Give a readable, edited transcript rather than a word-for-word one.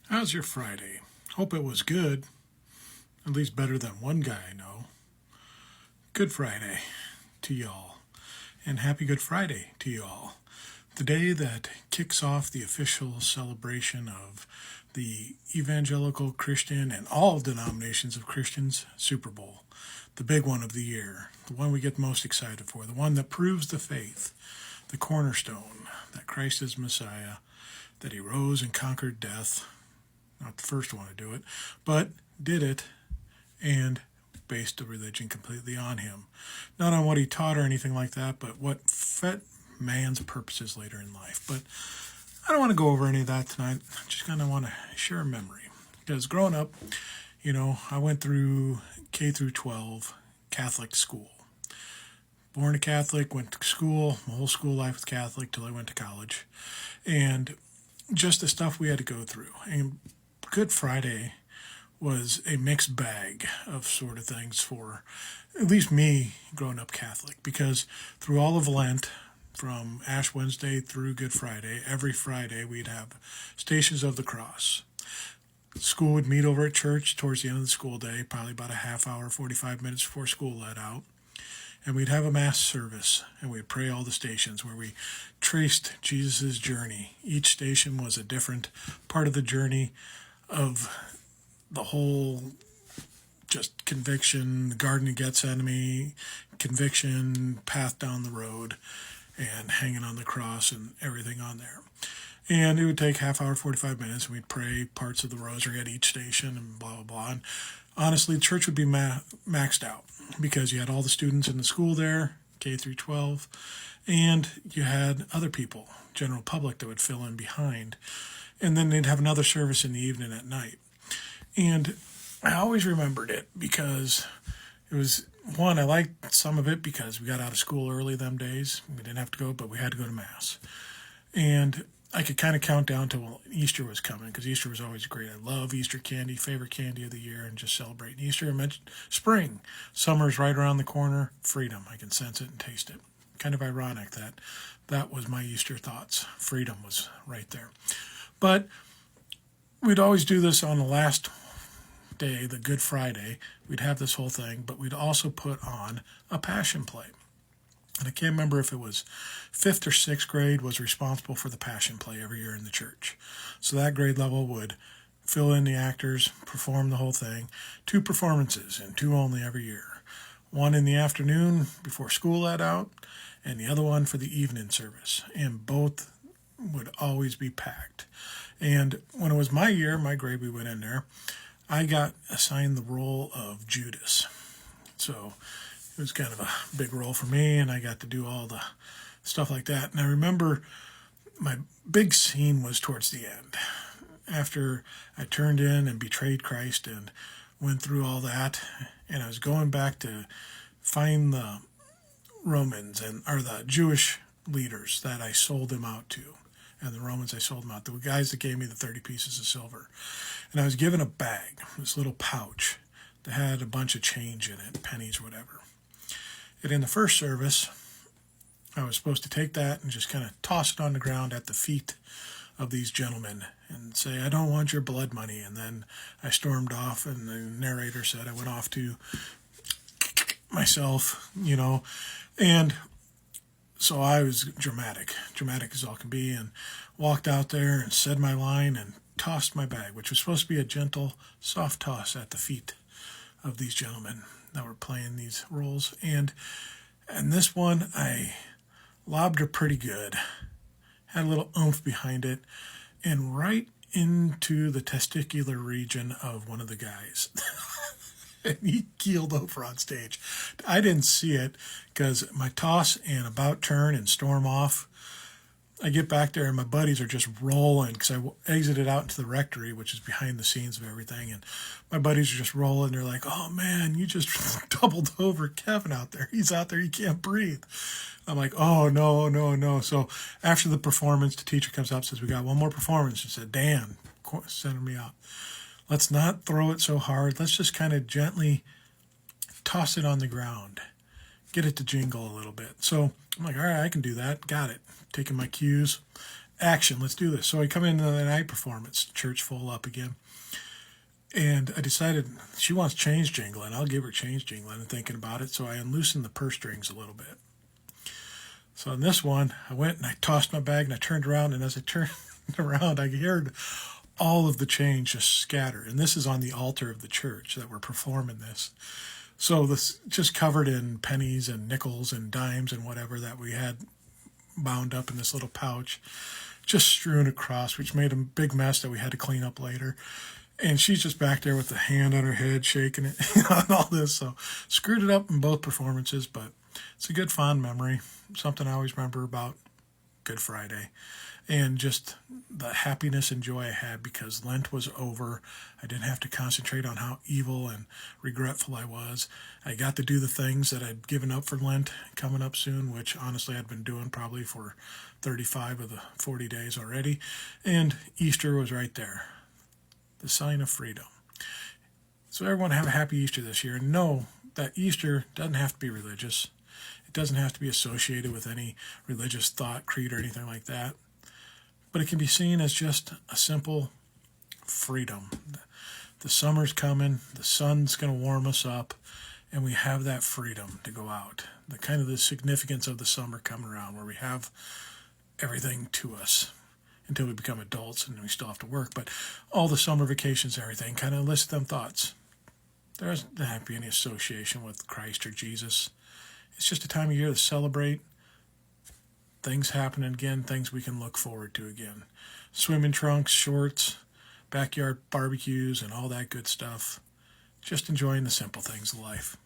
How's your Friday? Hope it was good, at least better than one guy I know. Good Friday to y'all, and happy Good Friday to y'all. The day that kicks off the official celebration of the evangelical Christian and all denominations of Christians Super Bowl, the big one of the year, the one we get most excited for, the one that proves the faith, the cornerstone that Christ is Messiah, that he rose and conquered death. Not the first one to do it, but did it and based the religion completely on him. Not on what he taught or anything like that, but what fit man's purposes later in life. But I don't want to go over any of that tonight. I just kind of want to share a memory. Because growing up, I went through K through 12 Catholic school. Born a Catholic, went to school, my whole school life was Catholic till I went to college. And just the stuff we had to go through. And Good Friday was a mixed bag of sort of things for at least me growing up Catholic, because through all of Lent, from Ash Wednesday through Good Friday, every Friday we'd have Stations of the Cross. School would meet over at church towards the end of the school day, probably about a half hour, 45 minutes before school let out. And we'd have a mass service, and we'd pray all the stations where we traced Jesus' journey. Each station was a different part of the journey of the whole just conviction, the Garden of Gethsemane, conviction, path down the road, and hanging on the cross and everything on there. And it would take half hour, 45 minutes, and we'd pray parts of the rosary at each station and blah, blah, blah. And honestly, the church would be maxed out because you had all the students in the school there, K through 12, and you had other people, general public, that would fill in behind. And then they'd have another service in the evening at night. And I always remembered it because it was, one, I liked some of it because we got out of school early them days. We didn't have to go, but we had to go to Mass. And I could kind of count down till Easter was coming, because Easter was always great. I love Easter candy, favorite candy of the year, and just celebrating Easter. I mentioned spring. Summer's right around the corner. Freedom. I can sense it and taste it. Kind of ironic that was my Easter thoughts. Freedom was right there. But we'd always do this on the last day, the Good Friday. We'd have this whole thing, but we'd also put on a passion play. And I can't remember if it was 5th or 6th grade was responsible for the passion play every year in the church. So that grade level would fill in the actors, perform the whole thing. 2 performances, and 2 only every year. One in the afternoon before school let out, and the other one for the evening service. And both would always be packed. And when it was my year, my grade, we went in there, I got assigned the role of Judas. So it was kind of a big role for me, and I got to do all the stuff like that. And I remember my big scene was towards the end, after I turned in and betrayed Christ and went through all that, and I was going back to find the Romans or the Jewish leaders that I sold them out to. And the Romans I sold them out, the guys that gave me the 30 pieces of silver. And I was given a bag, this little pouch that had a bunch of change in it, pennies, whatever. And in the first service, I was supposed to take that and just kind of toss it on the ground at the feet of these gentlemen and say, I don't want your blood money. And then I stormed off, and the narrator said I went off to myself, and so I was dramatic as all can be, and walked out there and said my line and tossed my bag, which was supposed to be a gentle, soft toss at the feet of these gentlemen that were playing these roles. And this one, I lobbed her pretty good, had a little oomph behind it, and right into the testicular region of one of the guys. And he keeled over on stage. I didn't see it because my toss and about turn and storm off, I get back there and my buddies are just rolling because I exited out into the rectory, which is behind the scenes of everything. And my buddies are just rolling. They're like, oh, man, you just doubled over Kevin out there. He's out there. He can't breathe. I'm like, oh, no, no, no. So after the performance, the teacher comes up and says, we got one more performance. She said, Dan, sending me out. Let's not throw it so hard. Let's just kind of gently toss it on the ground. Get it to jingle a little bit. So I'm like, all right, I can do that. Got it. Taking my cues. action, let's do this. So I come into the night performance, church full up again. And I decided she wants change jingling. I'll give her change jingling and thinking about it. So I unloosened the purse strings a little bit. So in this one, I went and I tossed my bag and I turned around. And as I turned around, I heard all of the change just scatter. And this is on the altar of the church that we're performing this. So this just covered in pennies and nickels and dimes and whatever that we had bound up in this little pouch, just strewn across, which made a big mess that we had to clean up later. And she's just back there with the hand on her head, shaking it, and all this. So screwed it up in both performances, but it's a good fond memory, something I always remember about Good Friday. And just the happiness and joy I had because Lent was over. I didn't have to concentrate on how evil and regretful I was. I got to do the things that I'd given up for Lent coming up soon, which honestly I'd been doing probably for 35 of the 40 days already. And Easter was right there, the sign of freedom. So everyone have a happy Easter this year. And know that Easter doesn't have to be religious. It doesn't have to be associated with any religious thought, creed, or anything like that. But it can be seen as just a simple freedom. The summer's coming, the sun's going to warm us up, and we have that freedom to go out. The kind of the significance of the summer coming around where we have everything to us until we become adults and we still have to work. But all the summer vacations, everything, kind of enlist them thoughts. There doesn't have to be any association with Christ or Jesus. It's just a time of year to celebrate. Things happening again, things we can look forward to again. Swimming trunks, shorts, backyard barbecues, and all that good stuff. Just enjoying the simple things of life.